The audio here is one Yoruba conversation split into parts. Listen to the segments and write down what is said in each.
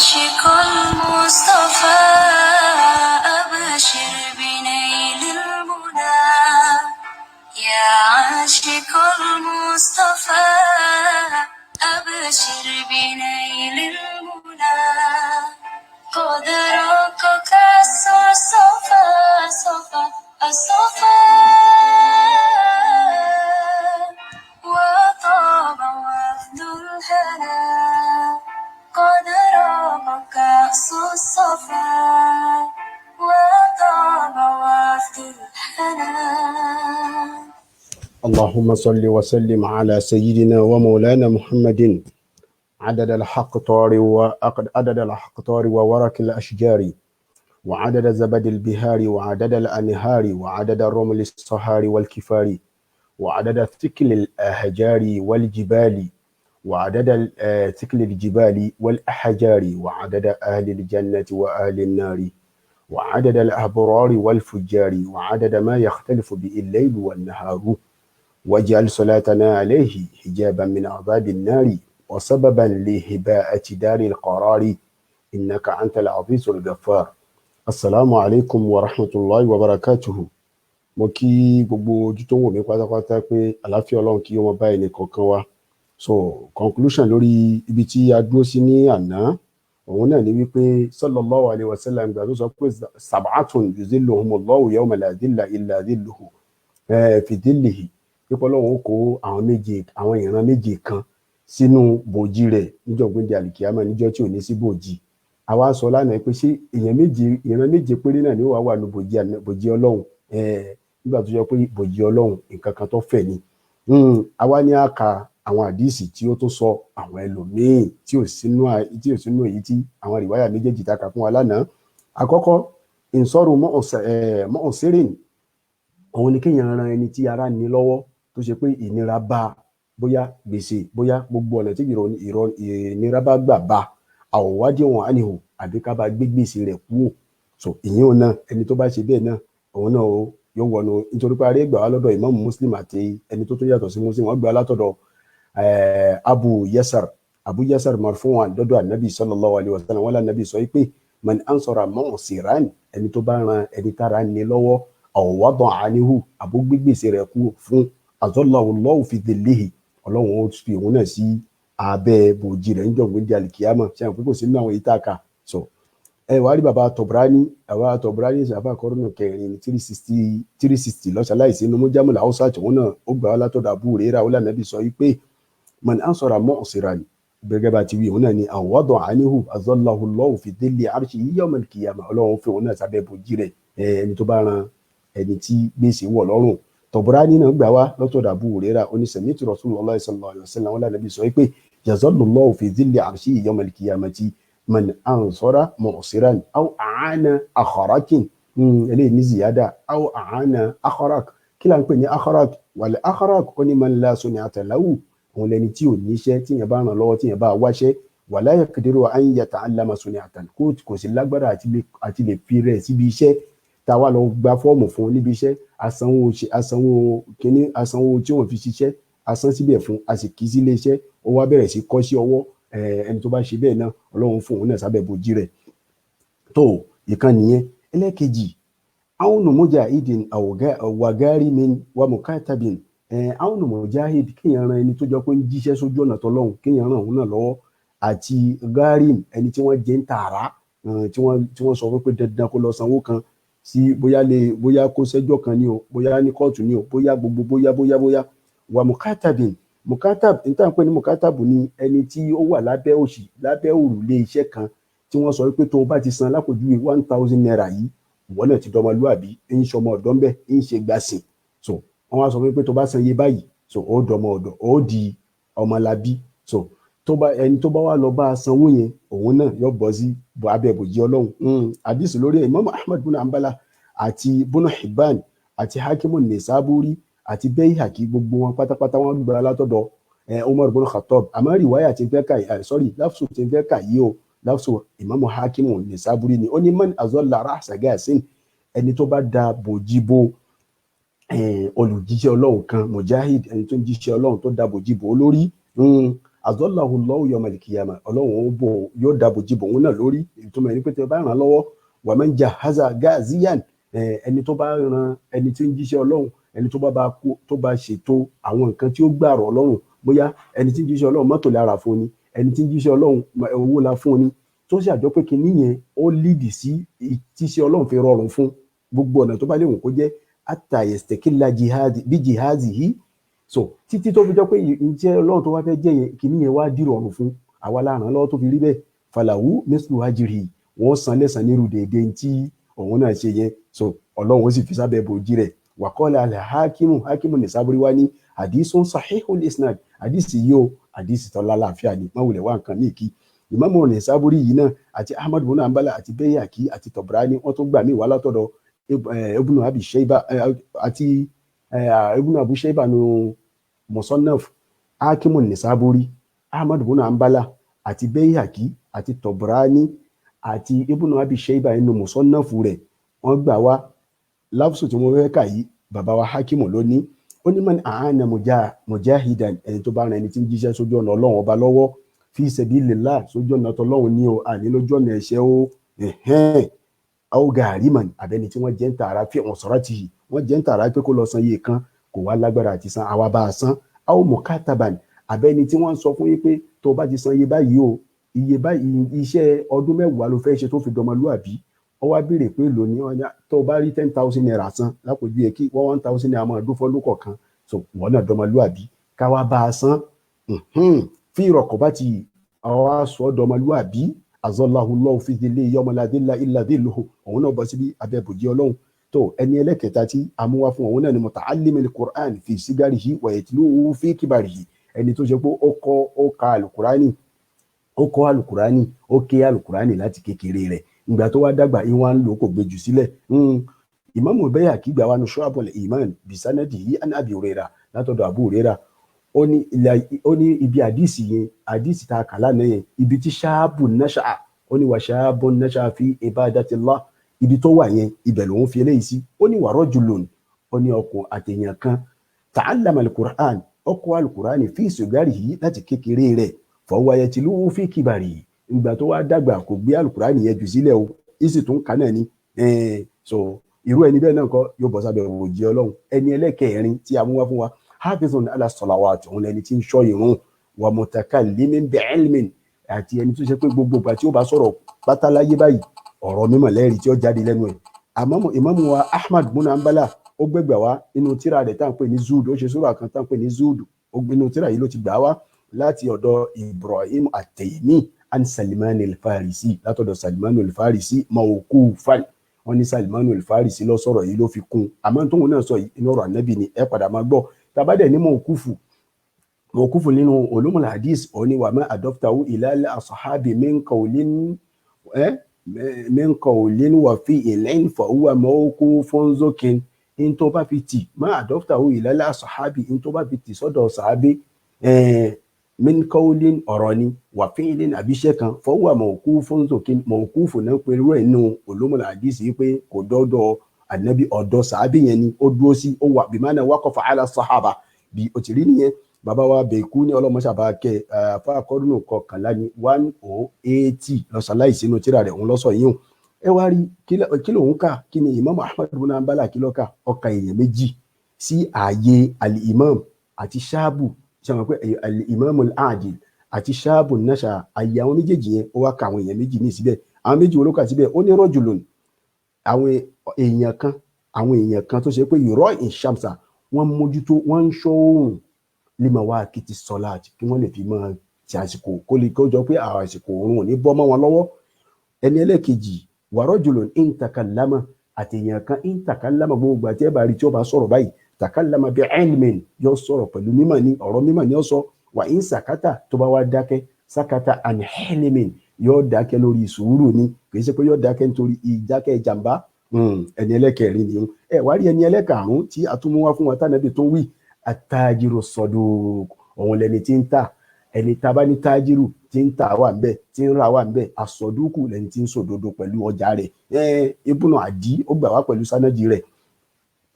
عاشق المصطفى أبشر بنيل المنى يا عاشق المصطفى أبشر بنيل المنى قد رقك الصفا صفا الصفا وطاب وفد الهنا قد رقك الصفا وطاب وفد الهنا. اللهم صل وسلم على سيدنا ومولانا محمد عدد الأقطار وورق الأشجار وعدد زبد البهار وعدد الأنهار وعدد رمل الصهار والكفار وعدد ثقل الأحجار والجبال وعدد ثقل الجبال والأحجار وعدد أهل الجنة وأهل النار وعدد الأبرار والفجار وعدد ما يختلف به الليل والنهار واجعل صلاتنا عليه حجابا من عذاب النار وسببا لهباءة دار القرار إنك أنت العزيز الغفار. Assalamu alaikum wa rahmatullahi wa barakatuhu. Mo kí gbogbo ojú tó ń wò mí pátápátá pé àlàáfíà Ọlọ́run kí ó máa bá ẹnì kọ̀ọ̀kan wa. So conclusion lórí ibi tí a dúró sí ní àná, òun náà ni wípé sallallahu alaihi wasallam gbà tó sọ pé sab'atun yuzilluhumullahu yawma la dhilla illa dhilluhu fi dhillihi. Pípọ́ Ọlọ́run ó kó àwọn ìran méje kan sínú bòjì rẹ̀ níjọ́ gbéǹde àlìkìyámà níjọ́ tí ò ní sí bòjì. Àwa sọ lánàá pé ṣé ìran méje péré náà ni ó wà wà ní bòjì Ọlọ́run nígbà tó yẹ pé bòjì Ọlọ́run nǹkan kan tó fẹ̀ ni. Àwa ní àka àwọn àdíìsì tí ó tó sọ àwọn ẹlòmíín tí ò sínú èyí tí àwọn rìwáyà méjèèjì ta kà fún wa lánàá. Àkọ́kọ́ ìsọ̀rọ̀ mọ́ọ̀sẹ́rìn, òun ni kéèyàn ran ẹni tí ara ní lọ́wọ́ tó ṣe pé ìnira bá, bóyá gbèsè, bóyá gbogbo ọ̀nà tí ìnira bá gbà bá àwòwádìí wọn àníhò àbí ká bá gbé gbèsè rẹ̀ kúrò. So ìyẹn náà ẹni tó bá ṣe bẹ́ẹ̀ náà òun náà yóò wọnú, nítorí pé aré gbà wá lọ́dọ̀ Imam Muslim àti ẹni tó yàtọ̀ sí Muslim, wọ́n gbà wá látọ̀dọ̀ Abu Yasar marfu'an dọ́dọ̀ Ànábì sallallahu alaihi wasallam. Wọ́n lànàbì sọ pé man ansara mu'siran, ẹni tó bá ran ẹni tára ní lọ́wọ́ àwòwádọ̀ àníhù àbó gbé gbèsè rẹ̀ kúrò fún azallahu Allahu fi dhillihi, Ọlọ́run ó fi òun náà sí abẹ́ bòjì rẹ̀ níjọ́ gbéǹde àlìkìyámà. Ṣé àwọn pípò sínú àwọn ìtàkà. So wàá rí bàbá Tọ̀bùrání ṣàfà kọ́rọ́nù kẹrin 360 lọ́sàláìsí inú Mujamul Awsat, òun náà ó gbà wá látọ̀dọ̀ Abu Hurairah. Ó lànàbì sọ pé man ansara mu'siran, gẹ́gẹ́ bá ti wí, òun náà ni àwọ̀dọ̀ àníhù azallahu Allahu fi dhilli arshihi yawmal qiyamah, Ọlọ́run fi òun náà sábẹ́ bòjì rẹ̀ ẹni tó bá ran ẹni tí gbèsè wọ̀ lọ́rùn. Tọ̀bùrání náà gbà wá látọ̀dọ̀ Abu Hurairah, ó ní sami'tu Rasulullah sallallahu alaihi wasallam. Ó lànàbì sọ pé yazallallahu fi dhilli arshihi yawmal qiyamati man ansara mu'siran aw a'ana akharakin. Eléyìí ní ziyada aw a'ana akharak. Kí là ń pè ní akharak? Wal akharak ó ní man la sun'ata lahu, òun lẹni tí ò níṣẹ́, tí yẹn bá ràn lọ́wọ́, tí yẹn bá wáṣẹ́, wala yaqdiru an yata'allama sun'atan, kò sí lágbára àti lè fi rẹ̀ síbi iṣẹ́ tá a wá lọ gba fọ́ọ̀mù fún níbi iṣẹ́, asanwó tí wọ́n fi ṣiṣẹ́, asan síbẹ̀ fún, a sì kí sílé iṣẹ́, ó wá bẹ̀rẹ̀ sí kọ́ sí ọwọ́. Ẹni tó bá ṣe bẹ́ẹ̀ náà Ọlọ́run fún òun náà sábẹ́ bòjì rẹ̀. Tó ìkan nìyẹn. Ẹlẹ́kejì, àwọn mujahidin wa garimin wa mukatabin. Àwọn mujahid, kéèyàn ran ẹni tó jọ pé ń jíṣẹ́ sójú ọ̀nà tọ́lọ́run, kéèyàn ran òun náà lọ́wọ́, àti garim, ẹni tí wọ́n jẹ́ ń tààrà, tí wọ́n sọ pé dandan kó lọ sanwó kan sí, bóyá kó sẹ́jọ́ kan ni o, bóyá ní kóòtù ni o, bóyá gbogbo bóyá. Wa mukatabin, níta ń pè ní mukatabu ni ẹni tí ó wà lábẹ́ òrùlé iṣẹ́ kan tí wọ́n sọ pé tó o bá ti san lápòjúwe 1,000 naira yìí, ìwọ náà ti dọmọlúàbí, ń ṣọmọ ọ̀dọ́ ń bẹ̀, ń ṣe gbàsìn. So wọ́n wá sọ pé tó bá san iye báyìí, so ó dọmọ ọ̀dọ̀, ó di ọmọlábí. So ẹni tó bá wà lọ bá a sanwó yẹn, òun náà yóò bọ́ sí abẹ́ bòjì Ọlọ́run. Àdìsí lórí ẹ̀ Imam Ahmad bin Hanbala àti Ibn Hibban àti Hakimun Nisaburi àti Bayhaqi, gbogbo wọn pátápátá wọn gbà látọ̀dọ̀ Umar bin Khattab. Àmọ́ rìwáyà tí ń fẹ́ kà láfsù tí ń fẹ́ kà yìí o, láfsù Imam Hakimun Nisaburi ni. Ó ní man azalla ra'sa gasin, ẹni tó bá da bòjì bo olùjíṣẹ́ Ọlọ́run kan, mujahid, ẹni tó ń jíṣẹ́ Ọlọ́run tó da bòjì bo olórí, azallahu Allahu yawmal qiyamah ọlọ́run ó bò yóò dáàbò jìbò òun náà lórí ìtumọ̀ ẹni pé tẹ bá ràn lọ́wọ́ wa man jahaza gaziyan ẹni tó bá ran ẹni tí ń jíṣẹ́ ọlọ́run ẹni tó bá ṣètò àwọn nǹkan tí ó gbàrọ̀ ọlọ́run bóyá ẹni tí ń jíṣẹ́ ọlọ́run mọ́tò lára fún ni ẹni tí ń jíṣẹ́ ọlọ́run owó la fún ni tó sì àjọ pé kinní yẹn ó lídì sí tíṣẹ́ ọlọ́run fi rọrùn fún gbogbo ọ̀nà tó bá léwu kó jẹ́ àtàyẹ̀sẹ̀kìlá jihadi yìí so títí tó fi jọ pé ìjẹ́ ọlọ́run tó wá fẹ́ jẹ́ yẹn kinní yẹn wá dìrọ̀rùn fún àwa la ràn lọ́wọ́ tó fi rí bẹ́ẹ̀ falahu mislu ajrihi wọ́n san lẹ́san nírú déédéé tí òun náà ṣe yẹn so ọlọ́run ó sì fi sábẹ́ bòjì rẹ̀ wàkọ́lá hakimu nisaburi wa ní hadisun sahihul isnad hadisi yìí o hadisi tó lálàáfíà ni máwùlẹ̀ wá nǹkan ní ìkí ìmáàmù nisaburi yìí náà àti ahmad bin hanbala àti bayhaqi àti tabrani wọ́n tún gbà mí wá látọ̀dọ̀ ibnu abi shayba àti ibnu abu shayba nu musannaf hakimu nisaburi ahmad bin hanbala àti bayhaqi àti tabrani àti ibnu abi shayba nínú musannaf rẹ̀ wọ́n gbà wá láfsù tí wọ́n fẹ́ kà yìí bàbá wa hakimu ló ní ó ní man àánà mujahidan ẹni tó bá rán ẹni tí ń jíṣẹ́ sójú ọ̀nà ọlọ́run ọba lọ́wọ́ fi sabilillah sójú ọ̀nà tọlọ́run ní o àní lójú ọ̀nà ẹ̀ṣẹ̀ o aw gariman àbẹ́ni tí wọ́n jẹ́ ń tààrà fi wọ́n sọ̀rọ̀ tì í wọ́n jẹ́ ń tààrà pé kó lọ san iye kan kò wá lágbára àti san àwa bá a san aw mukataban àbẹ́ni tí wọ́n sọ fún yín pé tó bá ti san iye báyìí o iye báyìí iṣẹ́ ọdún mẹ́wàá ló fẹ́ ṣe tó fi dọmọlúàbí ó wá béèrè pé lónìí ọjà tó bá rí 10,000 naira san lápòjú yẹ kí 1,000 naira máa dún fọ́dún kọ̀ọ̀kan so wọ́n náà dọmọlúàbí káwá bá a san fi raqabati àwọn aṣọ dọmọlúàbí azallahu Allahu fi dhillihi yawma la dhilla illa dhilluhu òun náà bọ́ síbi abẹ́bòjì ọlọ́run tó ẹni ẹlẹ́kẹta tí a mú wá fún òun náà ni muta'allimil Qur'an fi sigarihi wa yatluhu fi kibarihi ẹni tó ṣe pé ó ka alukurani ó ké alukurani láti kékeré rẹ̀ ìgbà tó wá dàgbà ìwọ̀n ń lò kò gbé jù sílẹ̀ ìmáàmù Bayhaqi gbà wá ní Shu'abul Iman bisanadihi an Abi Hurairah látọ̀dọ̀ Abu Hurairah ó ní ibi àdìsí yẹn àdìsí tá a kà lánàá yẹn ibi tí ṣáàbù nasha'a ó ní wà ṣáàbù nasha'a fi ibadatillah ibi tó wà yẹn ibẹ̀ lòun fi eléyìí sí ó ní wa rajulun ó ní ọkùn àtẹ̀yàn kan ta'allama al-Qur'an ọkọ̀ al-Qur'ani fi sigarihi láti kékeré rẹ̀ fa huwa yatluhu fi kibarihi ìgbà tó wá dàgbà kò gbé alukurani yẹn jù sílẹ̀ o ìsì tún kà náà ni so irú ẹni bẹ́ẹ̀ náà kọ́ yóò bọ́ sábẹ́ òjì ọlọ́run ẹni ẹlẹ́kẹ̀ẹ́rin tí a mú wá fún wa hafizun ala salawat òun lẹni tí ń ṣọ́ ìrun wa mutakallimin bi'ilmin àti ẹni tó ṣe pé gbogbo ìgbà tí ó bá sọ̀rọ̀ pátáláyé báyìí ọ̀rọ̀ mímọ̀ lẹ́rìí tí ó jáde lẹ́nu ẹ̀ àmọ́ ìmáàmù wa ahmad bin hanbala ó gbẹ̀gbà wá inú tíra rẹ̀ tá à ń pè ní zuud ó ṣe sura kan tá à ń pè ní zuud inú tíra yìí ló ti gbà wá láti ọ̀dọ̀ ibrahim at-Taymi an Salman al-Farisi látọ̀dọ̀ Salman al-Farisi mawqufan wọ́n ní Salman al-Farisi ló sọ̀rọ̀ yìí ló fi kún àmọ́ tóun náà sọ inú ọ̀rọ̀ ànábì ni ẹ padà máa gbọ́ tabadẹ̀ ní mawqufu nínú ulumul hadith òní wà má adaftahu ila al-ashabi min qawlin wa fi'lin fa huwa mawqufun zokin in tó bá fi tì má adaftahu ila al-ashabi in tó bá fi tì sọ́dọ̀ sàábé min qawlin ọ̀rọ̀ ni wà fi'lin àbíṣẹ́ kan fọwọ́ mawqufun zokin mawqufu náà pẹ̀lú ẹ̀ nínú ulumul hadith yìí pé kò dọ́dọ̀ ànábì ọ̀dọ̀ sàábì yẹn ni ó dúró sí ó wà bimana waqafa ala sahaba bí ó ti rí nìyẹn bàbá wa Baiquni ní ọlọ́mọṣàbà kẹ fáakọ́dúnù kọkànlá ní 180 lọ́sàláì sínú tíra rẹ̀ òun lọ́sọ̀ yìí ẹ wá rí kí lòun kà kí ni Imam Ahmad bin Hanbala kí lọ́kà ọkà èèyàn méjì sí ààyè al-imam àti ṣáàbù ṣàmọ̀ pé al-imam al-adil àti ṣáàbù nasha ààyè àwọn méjèèjì yẹn ó wá ka àwọn èèyàn méjì ní síbẹ̀ àwọn méjì olókà síbẹ̀ ó ní rajulun àwọn èèyàn kan tó ṣe pé yọrọ ìṣàmsà wọ́n mójútó wọ́n ń ṣọ́ oòrùn lima wá kìtì sọláàtì kí wọ́n lè fi máa ti àsìkò kó lè kó jọ pé àwọn àsìkò oòrùn ò ní bọ́ mọ́ wọn lọ́wọ́ ẹni ẹlẹ́kejì wa rajulun in takallama àti èèyàn kan in takallama gbogbo àti ẹ̀bà rí tí ó bá sọ̀rọ̀ báyìí takallama bi ilmin yóò sọ̀rọ̀ pẹ̀lú mímọ̀ ní ọ̀rọ̀ mímọ̀ ní ó sọ wà in sakata tó bá wá dákẹ́ sakata an hilmin yóò dákẹ́ lórí sùúrù ni kì í ṣe pé yóò dákẹ́ nítorí ìdákẹ́ ìjàmbá ẹni ẹlẹ́kẹ̀rin ni ẹ wá rí ẹni ẹlẹ́karùn-ún tí a tún mú wá fún wa tánàbí tó wí àtàjírò sọdọ̀ òun lẹni tí ń tà ẹni tá a bá ní tájírù tí ń tà wà ńbẹ̀ tí ń rà wà ńbẹ̀ àsọdúkù lẹni tí ń sòdodo pẹ̀lú ọjà rẹ̀ ibùnà àdí ó gbà wá pẹ̀lú sánájì rẹ̀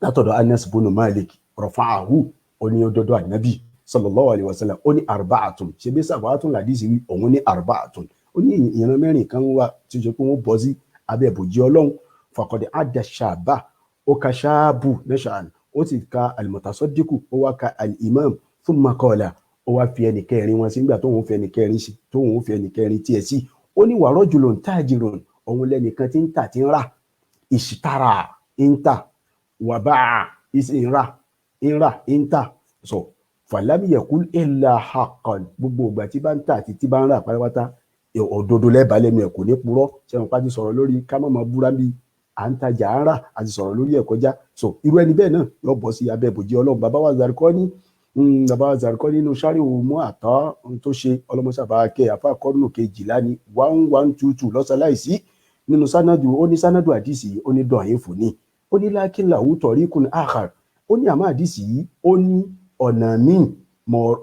látọ̀dọ̀ Anas bùnú Malik rọ̀fáàhù oní ọdọdọ ànábì sallallahu alaihi wasallam ó ní arba'atun ṣe bí sàbàtún làdísì wí òun ní arba'atun ó ní ìran mẹ́rin kan wà tí ó ṣe pé wọ́n bọ́ sí abẹ́ bòjì ọlọ́run faqad adda shaba ó ka ṣáàbù nasha'an ó sì ka al-mutasaddiqu ó wá ka al-imam thumma qala ó wá fi ẹnì kẹrin wọn sí nígbà tóun fi ẹnì kẹrin sí tóun fi ẹnì kẹrin tiẹ̀ sí ó ní wa rajulun tajirun òun lẹ́nìkan tí ń tà tí ń rà ìṣìtara ń tà wàbáà ìrà ń tà so fàlámì yakul illa haqqan gbogbo ìgbà tí bá ń tà àti tí bá ń rà pátápátá òdodo lẹ́bàá lẹ́nu ẹ̀ kò ní purọ́ ṣẹ́wọ̀n pàtí sọ̀rọ̀ lórí ká má máa búra bí à ń tajà à ń rà àti sọ̀rọ̀ lórí ẹ̀ kọjá so irú ẹni bẹ́ẹ̀ náà yóò bọ́ sí abẹ́ bòjì ọlọ́run bàbá wa Zarqani nínú sáré òun mú àtọ́ tó ṣe ọlọ́mọṣàbà kẹ́ àfa kọ́nù kejìlá ní 1122 lọ́sàláìsí nínú sanadu ó ní sanadu àdìsí ó ní dọ̀yìn fún ni ó ní lakin lahu tariqun akhar ó ní àmọ́ àdìsí yìí ó ní ọ̀nà míì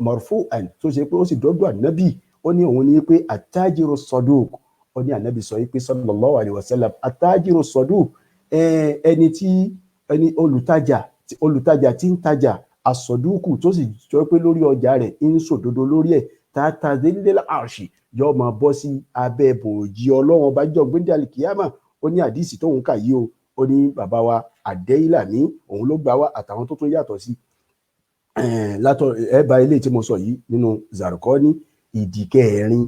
marfu'an tó ṣe pé ó sì dọ́dọ̀ ànábì ó ní òun ní pé attajiru saduq ó ní ànábì sọ pé sallallahu alaihi wasallam attajiru saduq ẹni olùtajà tí ń tajà asọ̀dúkù tó sì jọ pé lórí ọjà rẹ̀ ń sòdodo lórí ẹ̀ tààtà délélà àrṣì yóò máa bọ́ sí abẹ́ bòjì ọlọ́run ọba jọ gbẹ́ndé alikiyama ó ní àdìsí tóun kà yìí o ó ní bàbá wa àdéhìlà ní òun ló gbà wá àtàwọn tó tún yàtọ̀ sí látọ̀ ẹ̀bà ilé tí mo sọ yìí nínú Zarqani ìdí kẹrin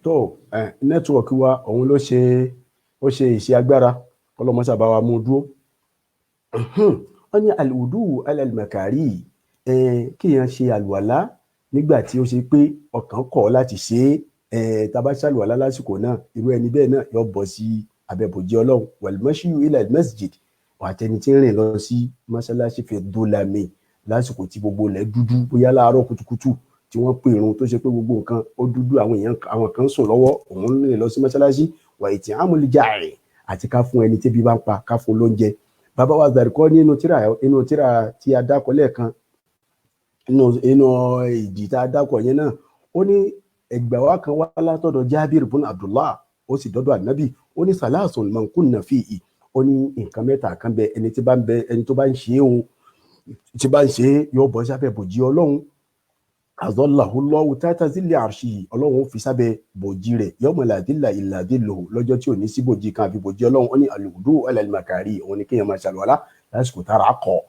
tó nẹ́tíwọ̀kì wa òun ló ṣe iṣẹ́ agbára kọlọmọṣàbá wa mú dúró wọ́n ní alùdú alàlùmọ̀kárì kíyàn ṣe àlùwàlá nígbà tí ó ṣe pé ọkàn kọ̀ láti ṣe tàbá ṣàlùwàlá lásìkò náà irú ẹni bẹ́ẹ̀ náà yóò bọ́ sí abẹ́bòjì ọlọ́run wàlúmọ́ṣíù ilal masjid àtẹni tí ń rìn lọ sí mọ́ṣáláṣí fi dólàmì lásìkò tí gbogbo ilẹ̀ dúdú bóyá láàárọ̀ kùtùkùtù tí wọ́n pè irun tó ṣe pé gbogbo nǹkan ó dúdú àwọn kan sùn lọ́wọ́ òun rìn lọ sí mọ́ṣáláṣí wà ìtì àmúlíjàre àti ká fún ẹni tẹ́bí bá ń pa ká fún lóúnjẹ. bàbá wa Zarqani nínú tíra tí a dákọ̀ lẹ́ẹ̀kan inú ìdí tá a dákọ̀ yẹn náà ó ní ẹgbà wa kan wá látọ̀dọ̀ Jabir ibn Abdullah ó sì dọ́dọ̀ ànábì ó ní salasun man kunna fihi ó ní nǹkan mẹ́ta kan bẹ ẹni tó bá ń ṣe é òun tí bá ń ṣe é yóò bọ́ sábẹ́ bòjì ọlọ́run azọ́láhù lọ́wọ́ tátà sílẹ̀ àrṣì ọlọ́run fi sábẹ́ bòjì rẹ̀ yawma la dhilla illa dhilluhu lọ́jọ́ tí ò ní sí bòjì kan àfi bòjì ọlọ́run ó ní al-wudu ala al-makari òun ni kéèyàn máa ṣàlùwàlá lásìkò tára kọ̀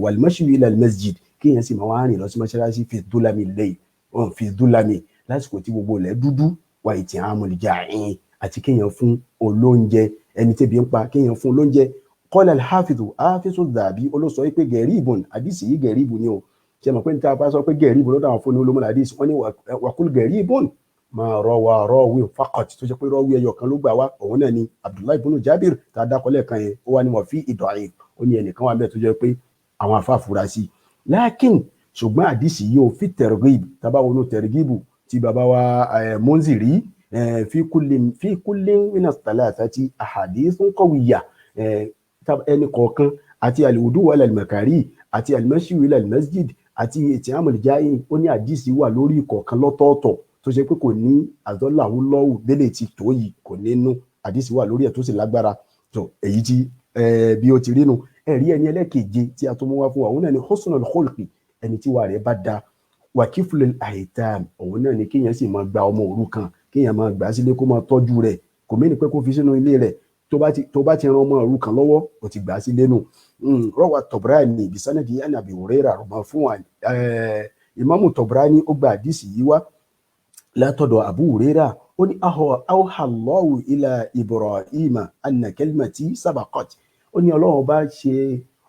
wal-mashyu ila al-masjid kéèyàn sì máa wá rìn lọ sí mọ́ṣáláṣí fi dhulami lásìkò tí gbogbo ilẹ̀ dúdú wà it'amul ja'i àti kéèyàn fún olóúnjẹ ẹni tẹ́bi ń pa kéèyàn fún olóúnjẹ qala al-hafizu Dhahabi olóṣọ pé gẹ̀ríbùn àdìsí yìí gẹ̀ríbùn ni o ṣe mọ̀ pé ní ta bá sọ pé gẹ̀ríbùn lọ́dọ̀ àwọn fún olómọlá àdìsí wọ́n ní wàkúl gẹ̀ríbùn máa rọwí faqat tó ṣe pé rọwí ẹyọ kan ló gbà wá òun náà ni Abdullahi ibn Jabir tá a dákọ̀lẹ̀ kan yẹn ó wá ní wọ́n fi ìdọ̀yìn ó ní ẹnìkan wà bẹ́ẹ̀ tó jẹ́ pé àwọn afá fura sí lakin ṣùgbọ́n àdìsí yìí ò fi targhib tábà wọnú targhibu tí bàbá wa Munziri fi kulli min ath-thalathati ahadithun qawiyya ẹni kọ̀ọ̀kan àti al-wudu ala al-makari àti al-mashi ila al-masjid àti ìtìhámùl jáì ó ní àdìsí wà lórí ìkọ̀ọ̀kan lọ́tọ̀ọ̀tọ̀ tó ṣe pé kò ní àdọ́làwú lọ́wù délé ti tó yìí kò nínú àdìsí wà lórí ẹ̀ tó sì lágbára tó èyí tí bí ó ti rí nu ẹ̀rí ẹni ẹlẹ́keje tí a tó mú wá fún wa òun náà ni husnul khulqi ẹni tí wà rẹ̀ bá da wa kiflul aitam òun náà ni kéèyàn sì máa gba ọmọ òrukàn kéèyàn máa gbà sílé kó máa tọ́jú rẹ̀ kò mí ní pé kó fi sínú ilé rẹ̀ tó bá ti ran ọmọ òrukàn lọ́wọ́ ó ti gbà sílé nù rawa Tabrani bisanadi an Abi Hurairah rọ̀mọ́ fún wa Imamu Tabrani ó gba àdìsí yìí wá látọ̀dọ̀ Abu Hurairah ó ní awha Allahu ila Ibrahima anna kalimati sabaqat ó ní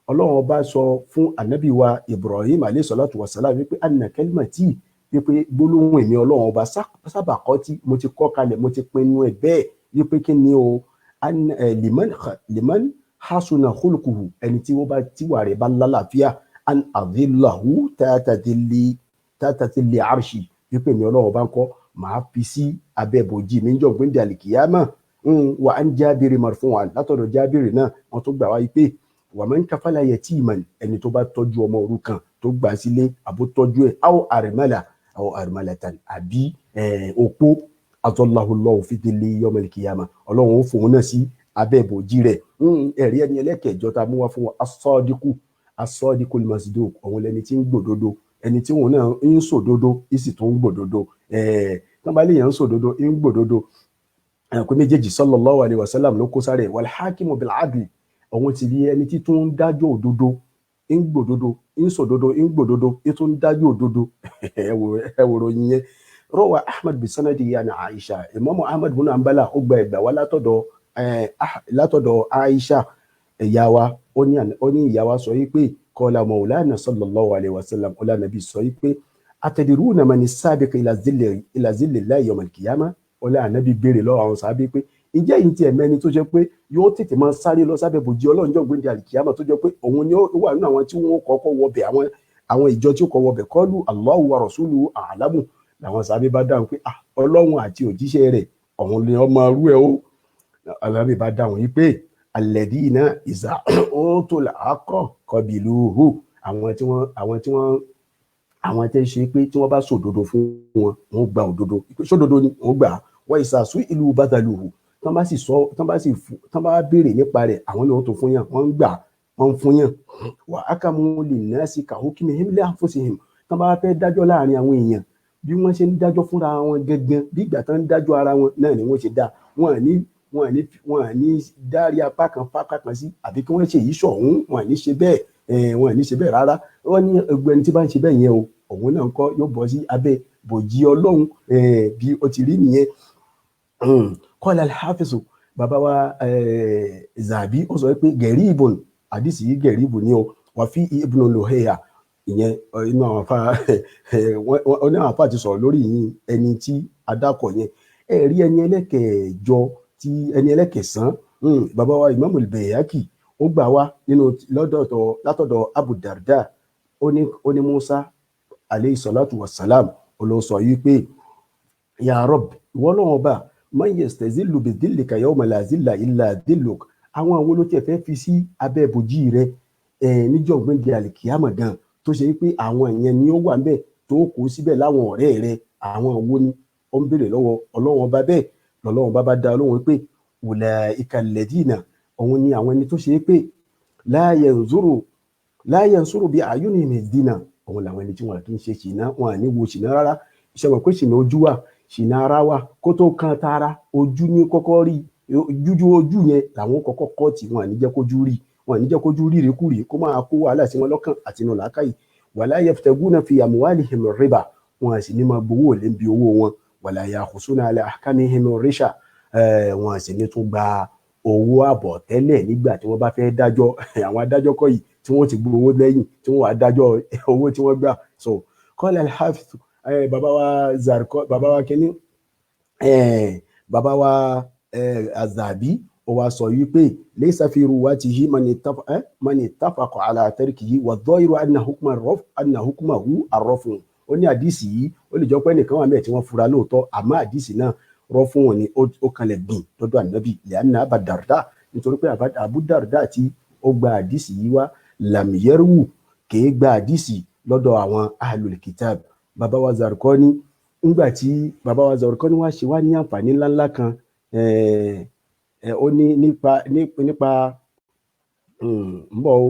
Ọlọ́run bá sọ fún ànábì wa Ibrahim alayhi salatu wa salam wípé anna kalimati wípé gbólóhùn èmi Ọlọ́run ọba sabaqati mo ti kọ́ kalẹ̀ mo ti pinnu ẹ̀ bẹ́ẹ̀ wípé kí ni o liman hasuna khulquhu ẹni tí wà rẹ̀ bá lálàáfíà an adhillahu tata dhilli arshi wípé èmi Ọlọ́run bá ń kọ́ màá fi sí abẹ́ bòjì mi jọ gbé dàlìkìyàmà wà á ń Jábìrì marfu'an látọ̀dọ̀ Jábìrì náà wọ́n tó gbà wá pé wà man kafala yatiman ẹni tó bá tọ́jú ọmọ òrukàn tó gbà sílé àbó tọ́jú ẹ̀ aw armalatan àbí opó adallahu fi dhilli yawmal qiyamah Ọlọ́run ó fòun náà sí abẹ́ bòjì rẹ̀ ẹ̀rí ẹni ẹlẹ́kẹ̀ẹ́jọ tá a mú wá fún wa as-sadiqul masduq òun lẹni tí ń gbòdodo ẹni tí òun náà ń sòdodo ìsì tó ń gbòdodo tán bá léèyàn ń sòdodo ń gbòdodo pé méjèèjì sallallahu alaihi wasallam ló kó sáré wal hakimu bil adli òun ti rí ẹni tí tó ń dájọ́ òdodo ń gbòdodo ń sòdodo ń gbòdodo tó ń dájọ́ òdodo ẹwòrò yẹn rawa Ahmad bin sanadi yani Aisha Imam Ahmad bin Hanbala ó gba ẹgbà wá látọ̀dọ̀ Aisha ìyá wa ó ní ìyá wa sọ yìí pé qala maulana sallallahu alaihi wasallam ọlá nàbí sọ yìí pé atadiruna mani sabiq ila zilli llahi yawm al-qiyamah ọlá ànábì béèrè lọ́wọ́ àwọn sàábé pé ìjẹ́ yìí ti ẹ̀mẹ́ni tó jẹ́ pé yóò tètè máa sáré lọ sábẹ́ bòjì Ọlọ́run jọ́ gbé di àlìkìyàmà tó jẹ́ pé òun ni ó wà nínú àwọn tí wọ́n kọ́kọ́ wọbẹ̀ àwọn ìjọ tí ó kọ́ wọbẹ̀ qalu Allahu wa rasuluhu a'lamu làwọn sàábé bá dáhùn pé Ọlọ́run àti òjíṣẹ́ rẹ̀ ọ̀hún ni ọmọ arú ẹ̀ ó ànábì bá dáhùn yìí pé alladina iza utul haqqa qabiluhu àwọn tí ń ṣe pé tí wọ́n bá sòdodo fún wọn wọ́n gba òdodo sódodo ni wọ́n gbà wọ́n ìsàsú ìlú badaluhu tán bá béèrè nípa rẹ̀ àwọn náà tó fún yàn wọ́n ń gbà wọ́n fún yàn wà ákàmú linnasi kahukmihim li anfusihim tán bá fẹ́ dájọ́ láàrin àwọn èèyàn bí wọ́n ṣe ń dájọ́ fúnra wọn gẹ́gẹ́ bí ìgbà tán ń dájọ́ ara wọn náà ni wọ́n ṣe dá wọn ní dárí apá kan fápá kan sí àbí kí wọ́n ṣe yìí ṣọ̀hún wọn ní ṣe bẹ́ẹ̀ rárá wọ́n ní ẹgbẹ́ ẹni tí bá ń ṣe bẹ́ẹ̀ yẹn o òun náà kọ́ yóò bọ́ sí abẹ́ bòjì Ọlọ́run bí ó ti rí nìyẹn. Qala al-hafizu bàbá wa Zahabi ó sọ pé gẹ̀ríbùn àdìsí yìí gẹ̀ríbùn ni o wà fi Ibn Luhayya ìyẹn inú àwọn àfáà ti sọ̀rọ̀ lórí yìí ẹni tí adákọ̀ yẹn ẹ̀rí ẹni ẹlẹ́kẹ̀ẹ́jọ tí ẹni ẹlẹ́kẹ̀ẹ́sán bàbá wa Imam al-Bayhaqi ó gbà wá nínú látọ̀dọ̀ Abu Darda ó ní Musa alayhi salatu wassalam olóòsọ yìí pé ya Rabb ìwọ lọ́wọ́ bá man yastazillu bi dhillika yawma la zilla illa dhilluk àwọn àwọn olóòtú ẹ̀fẹ́ fi sí abẹ́ bòjì rẹ̀ níjọ́ gbẹ̀ndẹ̀ àlìkìyàmọ̀ gan tó ṣe pé àwọn ìyẹn ni ó wà ń bẹ̀ tó kó síbẹ̀ láwọn ọ̀rẹ́ rẹ̀ àwọn wo ni ó ń béèrè lọ́wọ́ Ọlọ́run bá bẹ́ẹ̀ lọ́lọ́run bá dá Ọlọ́run pé ulaika alladhina òun ni àwọn ẹni tó ṣe pé la yansuru bi ayunihim ad-dina òun làwọn ẹni tí wọn kì í ṣe ṣìnà wọn à ní wo ṣìnà rárá iṣẹ́ wọn pé ṣìnà ojú wà ṣìnà ara wà kó tó kan tara ojú ní kọ́kọ́ rí ojú yẹn làwọn kọ́kọ́ kọ́ tí wọn à ní jẹ́ kójú rí wọn à ní jẹ́ kójú rí rékúrè kó máa kó wàhálà sí wọn lọ́kàn àti inú làákàyè wala yaftaguna fi amwalihim riba wọn à sì ní máa gbowó lé bí owó wọn wala yakhusuna ala ahkamihim risha wọn à sì ní tún gba owó àbọ̀ tẹ́lẹ̀ nígbà tí wọ́n bá fẹ́ dájọ́ àwọn adájọ́ kọ́ yìí tí wọ́n ti gbowó lẹ́yìn tí wọ́n wá dájọ́ owó tí wọ́n gbà so qala al-hafiz bàbá wa Zarko bàbá wa kínní bàbá wa Zahabi ó wá sọ wípé laysa fi ruwatihi man ittafaqa ala tarkihi wa dhahiru anna hukmahu ar-raf'u. Ó ní àdìsí yìí ó lè jọ pé nìkan wà mẹ́ẹ̀ tí wọ́n fura lóòótọ́, àmọ́ àdìsí náà rọ́fún wọn ni ó kanlẹ̀ gbìn lọ́dọ̀ ànábì li'anna Aba Darda, nítorí pé Abu Darda tí ó gba àdìsí yìí wá lam yarwu, kìí gba àdìsí lọ́dọ̀ àwọn ahlul kitab. Bàbá wa Zarqani, nígbà tí bàbá wa Zarqani wá ṣe wá ní àǹfààní ńláńlá kan, ó ní nípa ń bọ̀ o.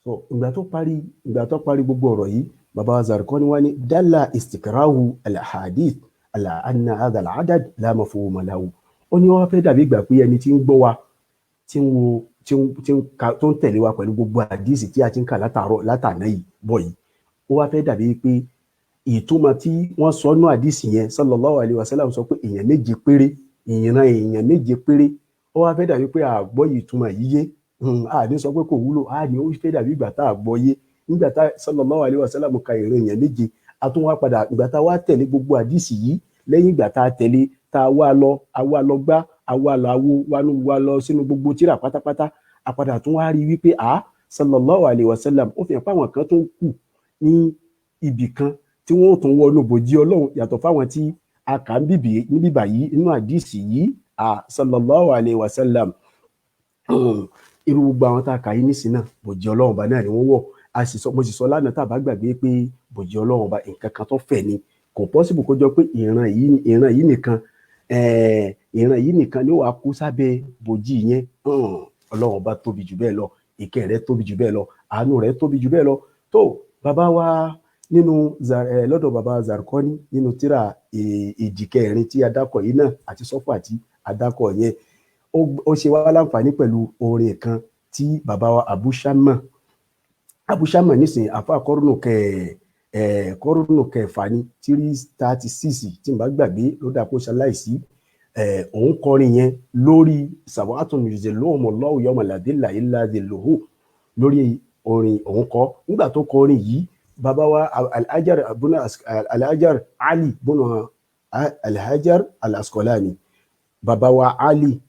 So ìgbà tó parí gbogbo ọ̀rọ̀ yìí, bàbá wa Zarqani wá ní dalla istikrahu al-ahadith ala anna hadha al-adad la mafhuma lahu. Ó ní wọ́n fẹ́ dàbí ìgbà pé ẹni tí ń gbọ́ wa, tí ń wo, tó ń tẹ̀lé wa pẹ̀lú gbogbo àdísì tí a ti ń kà látàná yìí bọ̀ yìí, ó wá fẹ́ dàbí pé ìtumọ̀ tí wọ́n sọ nú àdísì yẹn sallallahu alaihi wasallam sọ pé èèyàn méje péré, ìran èèyàn méje péré, ó wá fẹ́ dàbí pé àgbọ́ ìtumọ̀ yíyé, àní sọ pé kò wúlò, àní ó fẹ́ dàbí ìgbà tá àgbọ́ yé. Nígbà tá sallallahu alaihi wasallam ka ìran èèyàn méje, a tún wá padà ìgbà tá wá tẹ̀lé gbogbo àdísì yìí, lẹ́yìn ìgbà tá tẹ̀lé, tá wá lọ gbá, àwa lọ sínú gbogbo tírà pátápátá, a padà tún wá rí wípé sallallahu alaihi wasallam ó fi hàn páwọn kan tó kù ní ibì kan tí wọ́n tún wọnú bòjí Ọlọ́run yàtọ̀ fáwọn tí a kà ń níbí báyìí inú àdísì yìí sallallahu alaihi wasallam. Irú gbogbo àwọn tá a kà yìí nísìn náà bòjí Ọlọ́run bá náà ni wọ́n wọ̀. Mo sì sọ lánàá tá a bá gbàgbé pé bòjí Ọlọ́run bá nǹkan kan tó fẹ̀ ni, kò possible kó jọ pé ìran yìí nìkan ni ó wà kú sábẹ́ bòjí yẹn. Ọlọ́run bá tóbi jù bẹ́ẹ̀ lọ, ìkẹ́ rẹ̀ tóbi jù bẹ́ẹ̀ lọ, àánú rẹ̀ tóbi jù bẹ́ẹ̀ lọ. Tó bàbá wa nínú lọ́dọ̀ bàbá Zarqani nínú tírà èjì kẹrin tí adákọ̀ yìí náà àti sọ́fà tí adákọ̀ yẹn, ó ṣe wá láǹfààní pẹ̀lú orin kan tí bàbá wa Abu Shamma nísìnyí àfa kọ́rùnù kẹfà ní 336 tí n bá gbàgbé ló dà kó ṣaláìsí. Òun kọrin yẹn lórí sab'atun yuzilluhumullahu yawma la dhilla illa dhilluhu, lórí orin òun kọ. Nígbà tó kọrin yìí, bàbá wa Al-Hajar Ali bùnà Al-Hajar Al-Asqalani, bàbá wa Ali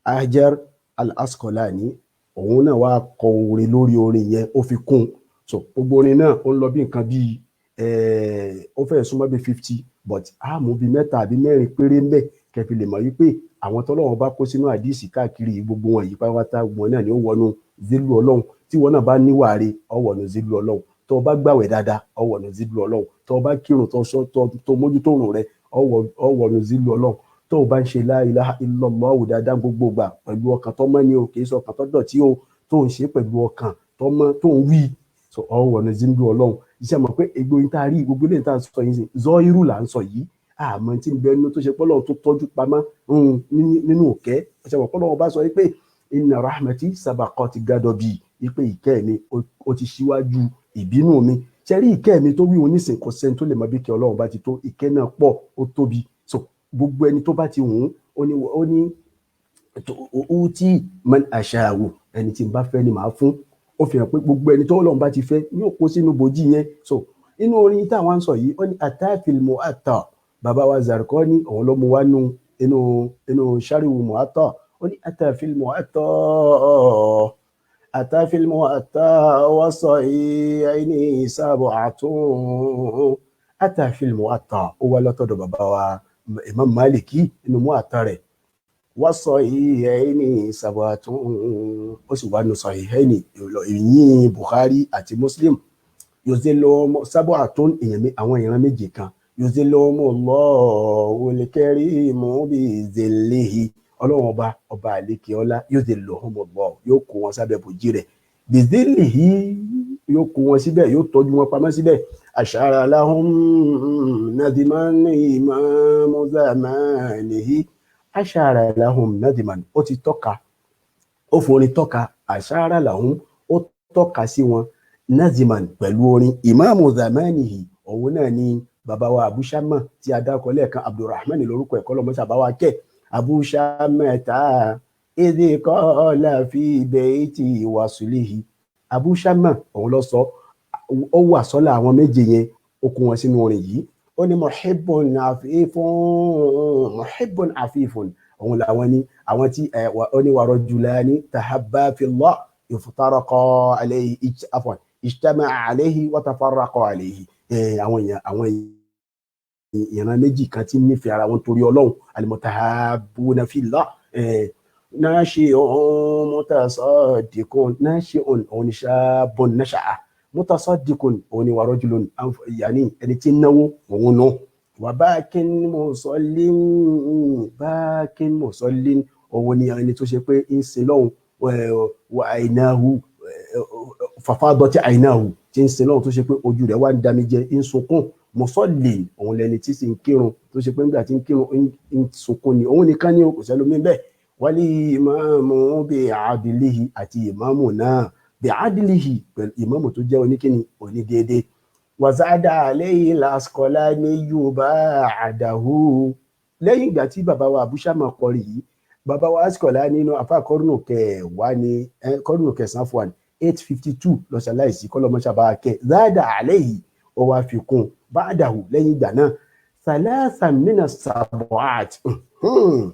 Hajar Al-Asqalani, òun náà wá kọ orin lórí orin yẹn, ó fi kún. So gbogbo orin náà ó ń lọ bí nǹkan bí ó fẹ́ súnmọ́ bí 50, but àmú bí 3 àbí 4 péré ń bẹ kẹfì lè mọ̀ wípé àwọn tọ́lọ́run bá kó sínú àdísì káàkiri gbogbo wọn yìí pátápátá, wọn náà ni ó wọnú zílù Ọlọ́run. Tí wọn náà bá níwàre, ó wọnú zílù Ọlọ́run. Tó bá gbàwẹ̀ dáadáa, ó wọnú zílù Ọlọ́run. Tó bá kírun tó mójútó òrùn rẹ̀, ó wọnú zílù Ọlọ́run. Tó bá ń ṣe la ilaha illallah dáadáa gbogbo gbà pẹ̀lú ọkàn tó mọ́ ni o, kìí sọ ọkàn tó dọ̀tí o, tó ń ṣe pẹ̀lú ọkàn tó mọ́, tó ń wí, so ó wọnú zílù Ọlọ́run. Iṣẹ́ mọ̀ pé egbò yìí tá a rí gbogbo lè tá a sọ yìí zọ́ irú là ń sọ yìí, àmọ́ tí ń bẹ nínú tó ṣe pọ́lọ́ tó tọ́jú pamọ́ nínú òkè. Iṣẹ́ mọ̀ pọ́lọ́ bá sọ pé inna rahmati sabaqat ghadabi, pé ìkẹ́ mi ó ti ṣíwájú ìbínú mi. Ṣé rí ìkẹ́ mi tó wí onísìn, kò sẹ́ni tó lè mọ bí kí Ọlọ́run bá ti tó, ìkẹ́ náà pọ̀, ó tóbi. So gbogbo ẹni tó bá ti hùn ó ní tí man asha'u, ẹni tí n bá fẹ́ ni màá fún. Ó fi hàn pé gbogbo ẹni tó Ọlọ́run bá ti fẹ́ ní òkú sínú bòjì yẹn. So inú orin táwọn ń sọ yìí, ó ní atafil mu'atta, bàbá wa Zarqani òun ló mú wá inú shari'u mu'atta. Ó ní atafil mu'atta wa sahihaini sab'atun. Atafil mu'atta ó wá látọ̀dọ̀ bàbá wa Imam Maliki inú mu'atta rẹ̀. Wa sahihaini sab'atun, ó sì wá nù sahihaini ìyìn Bukhari àti Muslim. Yuzilluhum sab'atun, àwọn ìran méje kan. Yuzilluhumullahu al-karimu bi zillihi, Ọlọ́run ọba àlékè ọlá, yuzilluhumullahu yóò kó wọn sábẹ́ bòjì rẹ̀, bi zillihi yóò kó wọn síbẹ̀, yóò tọ́jú wọn pamọ́ síbẹ̀. Ashara lahum nadiman imamu zamanihi, ashara lahum nadiman, ó ti tọ́ka, ó forin tọ́ka, ashara lahum, ó tọ́ka sí wọn, naziman pẹ̀lú orin, imamu zamanihi, òun náà ni bàbá wa Abu Shamma tí a dákọ̀ lẹ́ẹ̀kan, Abdurrahman lórúkọ ẹ̀kọ́ lọ́mọ ṣàbáwá kẹ́. Abu Shamma ta idh qala fi bayti wasulihi, Abu Shamma òun lọ sọ ó wà sọ́lá àwọn méje yẹn ó kó wọn sínú orin yìí ó ní muhibbun afifun òun làwọn ní àwọn tí ó ní wa rajulani tahabba fillah iftaraqa alayhi ijtama'a alayhi wa tafarraqa alayhi àwọn ìran méjì kan tí nífẹ̀ẹ́ ara wọn torí Ọlọ́run al-mutahabbuna fillah nashi'un mutasaddiqun nashi'un òun ni shabun nasha'a mutasaddiqun òun ni wa rajulun yàní ẹni tí náwó òun náà wà bákin musallin òun ni ẹni tó ṣe pé ń sin lọ́hùn wà àìnáhù fàfádọ́tí àìnáhù tí ń sin lọ́hùn tó ṣe pé ojú rẹ̀ wá ń dami jẹ ń sunkún musalli òun lẹni tí sì ń kírun tó ṣe pé nígbà tí ń kírun ń sunkún ni òun nìkan ní kò sẹ́lómi bẹ́ẹ̀ wálé ìmáàmù bí àdìlíhì àti ìmáàmù náà bí àdìlíhì pẹ̀lú ìmáàmù tó jẹ́ oníkíni onídéédé wàzádà lẹ́yìn lásìkọ́lá ní yorùbá àdàhù lẹ́yìn ìgbà tí bàbá wa àbúṣàmà kọrí yìí bàbá wa àsìkọ́lá nínú afá kọ́rùnù kẹwàá ní kọ́rùnù kẹsàn-án fún wa ní 852 lọ́sàláìsí kọ́lọ́mọṣàbá kẹ zádà lẹ́yìn ó wá fi kún bàdàhù lẹ́yìn ìgbà náà sàlásà mínà sàbọ̀àt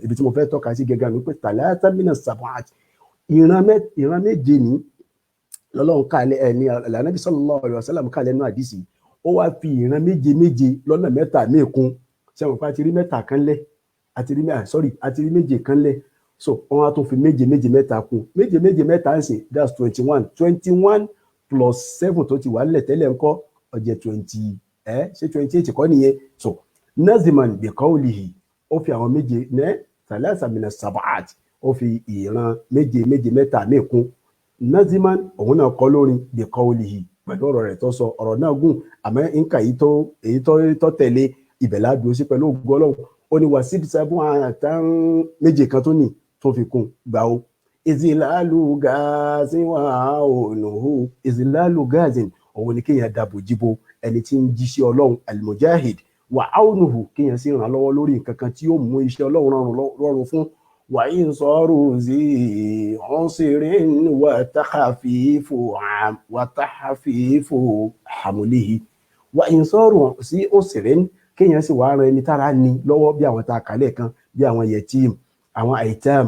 ibi tí mo fẹ́ tọ́ka sí gẹ́gẹ́ ní pé sàlásà mínà sàbọ̀àt ìran méje ní lọ́lọ́run kálẹ̀ ní Ànábì sallallahu alaihi wasallam kálẹ̀ nínú àdìsí ó wá fi ìran méje lọ́nà mẹ́ta mẹ́kún sẹ́wọ̀n pa àti rí mẹ́ta kan lẹ̀ àti rí méje kan lẹ̀ so wọ́n á tún fi méje mẹ́ta kún méje mẹ́ta ń sìn that's 21 plus 7 tó ti wà nílẹ̀ tẹ́lẹ̀ ńkọ́ ó jẹ́ 20 ṣé 28 kọ́ nìyẹn so naziman bi qawlihi ó fi àwọn méje ní thalasa mina sab'at ó fi ìran méje mẹ́ta mẹ́kún naziman òun náà kọ́ lórin bi qawlihi pẹ̀lú ọ̀rọ̀ rẹ̀ tó sọ ọ̀rọ̀ náà gùn àmọ́ nǹkan èyí tó tẹ̀lé ibẹ̀ ládùú sí pẹ̀lú ògùn Ọlọ́run ó ní wàsíd sábùn àtàn méje kan tó ní tó fi kún gbà ó ìzìlálù gáàzín wà ònùhù ìzìlálù gáàzín òun ni kéèyàn dàbò jíbo ẹni tí ń jíṣẹ́ Ọlọ́run almujahid wà áwùnùhù kéèyàn sì ràn lọ́wọ́ lórí nǹkan kan tí yóò mú iṣẹ́ Ọlọ́run rọrùn fún wà ń sọ̀rọ̀ sí ọ̀nsìnrín wàtàhàfífò hàmúlìhì wà ń sọ̀rọ̀ sí ọ̀nsìnrín kéèyàn sì wà ran ẹni tára ní lọ́wọ́ bí àwọn tá a kálẹ̀ kan bí àwọn yẹtìm àwọn àìtàm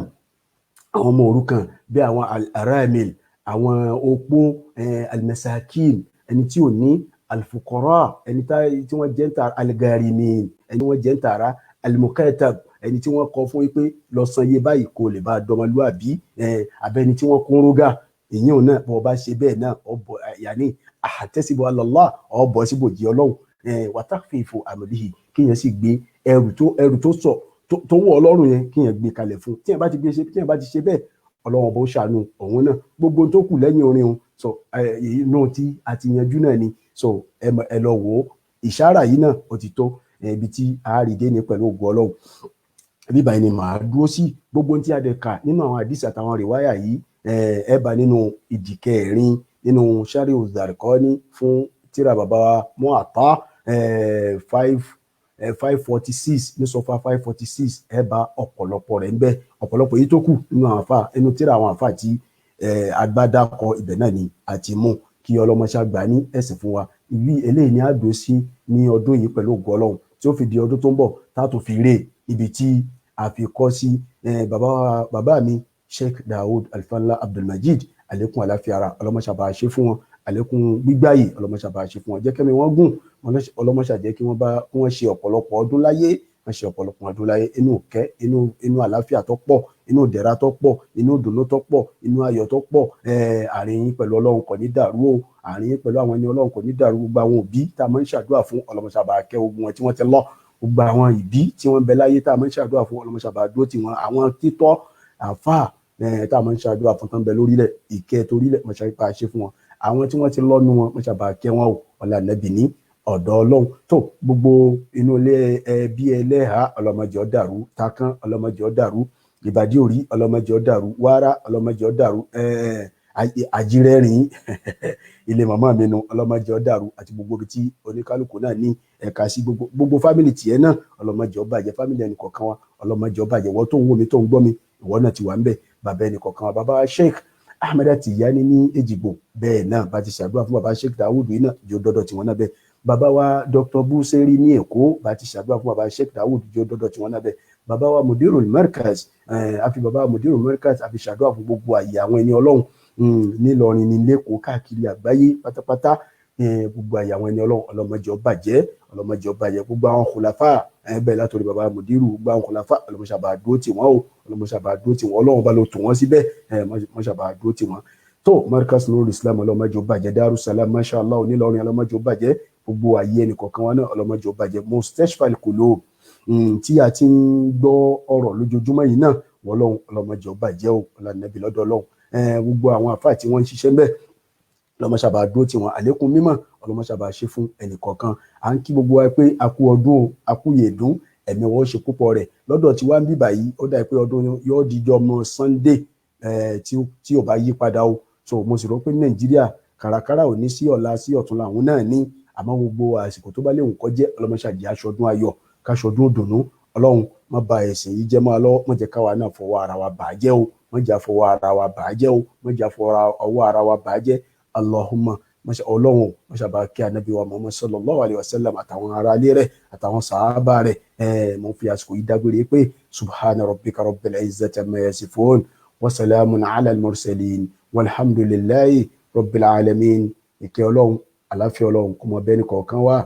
àwọn ọmọ òrukàn bí àwọn aramil àwọn opó almasakin ẹni tí ò ní alfukara ẹni tí wọ́n jẹ́ ń tààrà algarimin ẹni wọ́n jẹ́ ń tààrà almukatab ẹni tí wọ́n kọ fún wípé lọ san iye báyìí kò lè bá dọmọlúàbí abẹni tí wọ́n kún rógà èyí ò náà bọ́ bá ṣe bẹ́ẹ̀ náà ọbọ̀ yàní àtẹ́síbọ̀ alọ́lá ọbọ̀ síbòjì Ọlọ́run wàtàfífò àmọ̀lìhì kíyàn sì gbé ẹrù tó wọ̀ Ọlọ́run yẹn kíyàn gbé kalẹ̀ fún tíyàn bá ti ṣe bẹ́ẹ̀ Ọlọ́run bó ṣàánú òun náà gbogbo tó kù lẹ́yìn orin òun so inú tí a ti yanjú náà ni so ẹ lọ wò ó ìṣára yìí náà ó ti tó ibi tí a rí dé ní pẹ̀lú ògo Ọlọ́run bíbá ẹni màá dúró sí gbogbo tí a dẹ̀ kà nínú àwọn àdìsí àtàwọn rìwáyà yìí ẹ bá nínú ìdìkẹrin nínú Shari'u Zarqani fún tíra bàbá Mu'atta 546 ní sọfà 546 ẹ bá ọ̀pọ̀lọpọ̀ rẹ̀ ń bẹ ọ̀pọ̀lọpọ̀ yìí tó kù nínú àwọn àfà inú tíra àwọn àfà tí agbádàkọ ibẹ̀ náà ni àti mú kí ọlọ́mọṣá gbà ní ẹ̀sìn fún wa ìwí eléyìí ni a dó sí ní ọdún yìí pẹ̀lú ògo Ọlọ́run tí ó fi di ọdún tó ń bọ̀ tá tó fi rè ibi tí a fi kọ́ sí bàbá mi Sheikh Daud Alfallah Abdulmajid àlékún àláfíà ara ọlọ́mọṣá bá a ṣe fún wọn àlékún gbígbáyè ọlọ́mọṣá bá a ṣe fún wọn jẹ́ kẹ́mi wọ́n gùn ọlọ́mọṣá jẹ́ kí wọ́n ṣe ọ̀pọ̀lọpọ̀ ọdún láyé wọ́n ṣe ọ̀pọ̀lọpọ̀ ọdún láyé inú ìkẹ́ inú àláfíà tó pọ̀ inú ìdẹ̀ra tó pọ̀ inú ìdùnnú tó pọ̀ inú ayọ̀ tó pọ̀ àárín yín pẹ̀lú Ọlọ́run kò ní dàrú o àárín yín pẹ̀lú àwọn ẹni Ọlọ́run kò ní dàrú gbogbo àwọn òbí tá a máa ń ṣàdúrà fún ọlọ́mọṣá bá a kẹ́ ogun wọn tí wọ́n ti lọ gbogbo àwọn ìbí tí wọ́n ń bẹ láyé tá a máa ń ṣàdúrà fún ọlọ́mọṣá bá a dúró tì wọ́n àwọn títọ́ àfáà tá a máa ń ṣàdúrà fún tán bẹ lórílẹ̀ ìkẹ́ torílẹ̀ mọ̀ṣá ipa ṣe fún wọn àwọn tí wọ́n ti lọ́nu wọn mọ̀ṣá bá a kẹ́ wọn o ọ̀là nẹ́bì ní ọ̀dọ̀ Ọlọ́run tó gbogbo inú ilé ẹbí ẹlẹ́hàá ọlọ́mọjẹ ó dàrú takán ọlọ́mọjẹ ó dàrú ìbàdí òrí ọlọ́mọjẹ ó dàrú wàrà ọlọ́mọjẹ ó dàrú àjírẹ́rìn ilé màmá mi nu ọlọ́mọjẹ ó dàrú àti gbogbo ibi tí oníkálukú náà ní ẹ̀ka sí gbogbo fámìlì tiẹ̀ náà ọlọ́mọjẹ ó bàjẹ́ fámìlì ẹnì kọ̀ọ̀kan wa ọlọ́mọjẹ ó bàjẹ́ wọ́n tó ń wò mí tó ń gbọ́ mi ìwọ náà ti wà ń bẹ̀ bàbá ẹnì kọ̀ọ̀kan wa bàbá Sheikh Ahmada Tijani ní Èjìgbò bẹ́ẹ̀ náà bá ti ṣàdúrà fún baba Sheikh Dawood yìí náà jẹ́ dọ́dọ̀ tiwọn náà bẹ́ẹ̀. Bàbá wa Dr. Buseri ní Èkó bá ti ṣàdúrà fún baba Sheikh Dawood jẹ́ dọ́dọ̀ tiwọn náà bẹ́ẹ̀. Bàbá wa Mudirul Markaz àfi bàbá Mudirul Markaz àfi ṣàdúrà fún gbogbo àyè àwọn ẹni Ọlọ́run nílọrin ní lẹ́kọ̀ọ́ káàkiri àgbáyé pátápátá gbogbo àyè àwọn ẹni Ọlọ́run ọlọ́mọdé ó bàjẹ́ gbogbo àwọn kòláfà bẹ́ẹ̀ látòrí bàbá Mudiru gbogbo àwọn kòláfà ọlọ́mọṣàbà dúró tì wọ́n o Ọlọ́run bá lọ tò wọ́n síbẹ̀ mọ́ṣàbà dúró tì wọ́n. tó Markaz Nurul Islam ọlọ́mọdé ó bàjẹ́ Darussalam mashallah nílọrin ọlọ́mọdé ó bàjẹ́ gbogbo àyè ẹnì kọ̀ọ̀kan wọn náà ọlọ́mọdé ó bàjẹ́ Mustashfal Qulub tí a ti ń gbọ́ ọ̀rọ̀ lójoojúmọ́ yìí náà wọ́n ọlọ́mọdé ó bàjẹ́ o ọlọ́nàbí lọ́dọ̀ Ọlọ́run gbogbo àwọn àfáà tí wọ́n ń ṣiṣẹ́ bẹ́ẹ̀ ọlọ́mọṣàbà dúró tí wọ́n àlékún mímọ̀ ọlọ́mọṣàbà ṣe fún ẹnì kọ̀ọ̀kan. À ń kí gbogbo wa pé a kú ọdún a kú yèdún ẹ̀mí wọ́n ṣe púpọ̀ rẹ̀ lọ́dọ̀ tí wá ń bíbà yìí ó dà pé ọdún yóò dijọ́ ọmọ Sunday tí ò bá yí padà o. So mo sì rò pé Nàìjíríà kàràkàrà ò ní sí ọ̀la sí ọ̀túnla àwọn náà ní àmọ́ gbogbo àsìkò tó bá léwu kó jẹ́ ọlọ́mọṣàjì aṣọdún ayọ̀ káṣọdún dùnú Ọlọ́run má ba ẹ̀sìn yìí jẹ́ máa lọ́wọ́ má jẹ́ káwa náà fọwọ́ ara wa bàjẹ́ o mọ̀jà fọwọ́ ara wa bàjẹ́ o mọ̀jà fọwọ́ ara wa bàjẹ́ Allahumma Ọlọ́run mọ̀ṣàbà kí anabi wa Muhammad sallallahu alayhi wa sallam àtàwọn ará ilé rẹ̀ àtàwọn sàhábà rẹ̀ mo fi àsìkò yìí dágbére pé subhana rabbika rabbil izzati amma yasifun wa salamun ala al-mursalin walhamdulillahi rabbil alamin. Ìkẹ́ Ọlọ́run àlàáfíà Ọlọ́run kó mọ bẹ́ẹ̀ ni kọ̀ọ̀kan wá.